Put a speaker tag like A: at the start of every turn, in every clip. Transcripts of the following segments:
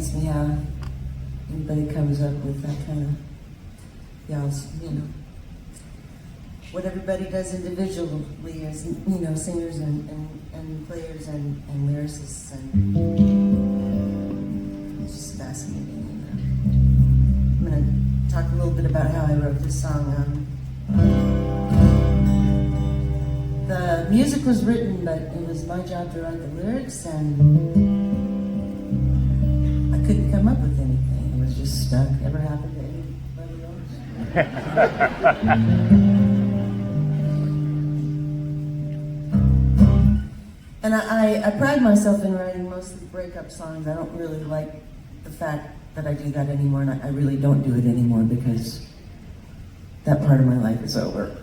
A: amazes me how anybody comes up with that kind of, what everybody does individually as, singers and players and lyricists, and it's just fascinating. I'm going to talk a little bit about how I wrote this song. The music was written, but it was my job to write the lyrics, and I couldn't come up with anything. It was just stuck. Ever happened to anybody else? And I pride myself in writing mostly breakup songs. I don't really like the fact that I do that anymore, and I really don't do it anymore because that part of my life is over.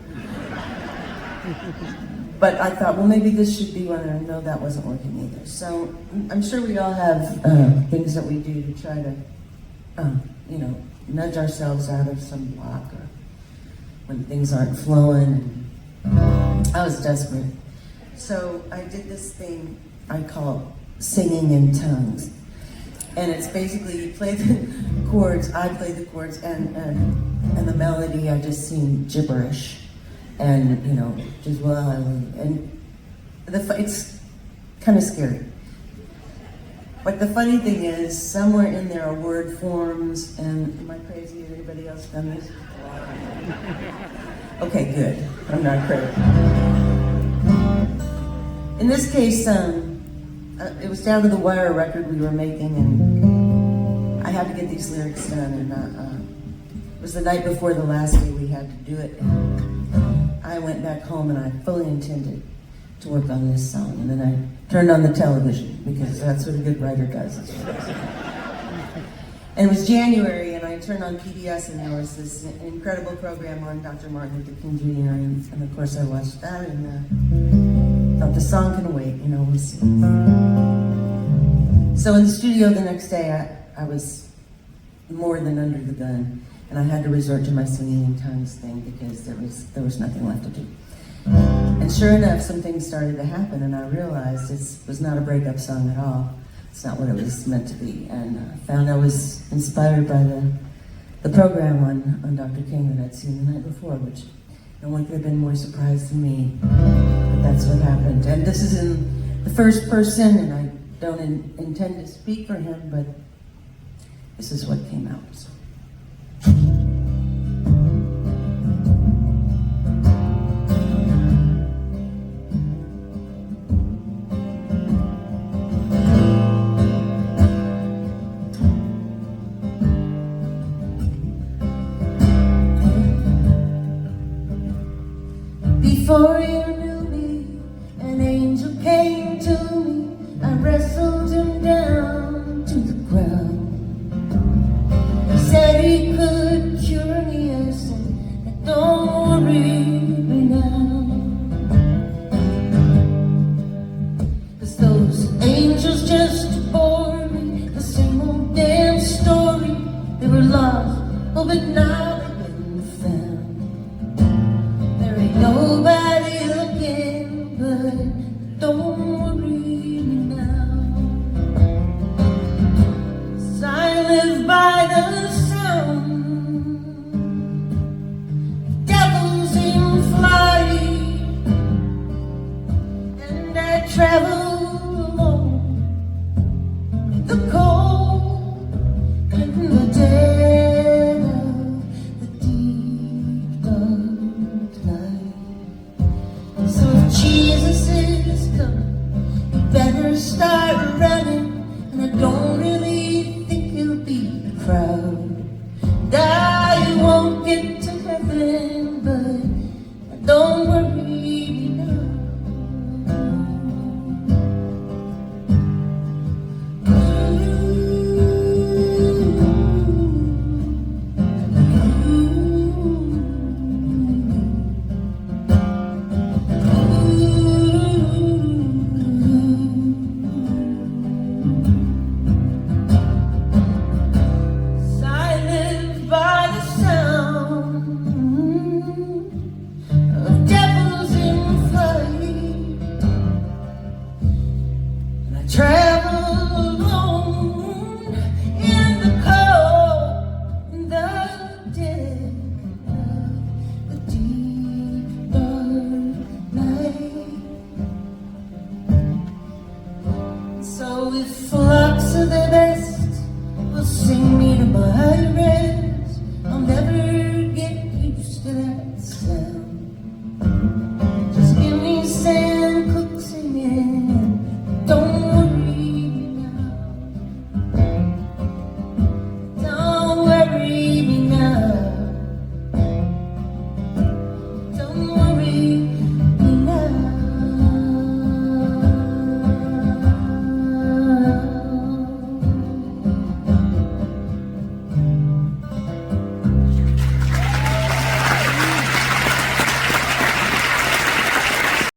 A: But I thought, well, maybe this should be one, and I know that wasn't working either. So I'm sure we all have things that we do to try to, nudge ourselves out of some block, or when things aren't flowing. And I was desperate. So I did this thing I call singing in tongues. And it's basically, you play the chords, I play the chords, and the melody, I just sing gibberish. And, just well, and it's kind of scary. But the funny thing is, somewhere in there are word forms, and am I crazy? Has anybody else done this? Okay, good. I'm not crazy. In this case, it was down to the wire record we were making, and I had to get these lyrics done, and it was the night before the last day we had to do it, and I went back home and I fully intended to work on this song, and then I turned on the television, because that's what a good writer does. And it was January, and I turned on PBS, and there was this incredible program on Dr. Martin Luther King Jr., and of course I watched that, and thought the song can wait, we'll see. So in the studio the next day, I was more than under the gun, and I had to resort to my singing in tongues thing because there was nothing left to do. And sure enough, some things started to happen, and I realized this was not a breakup song at all. It's not what it was meant to be, and I found I was inspired by the program on Dr. King that I'd seen the night before, which no one could have been more surprised than me, but that's what happened. And this is in the first person, and I don't intend to speak for him, but this is what came out. So. Before you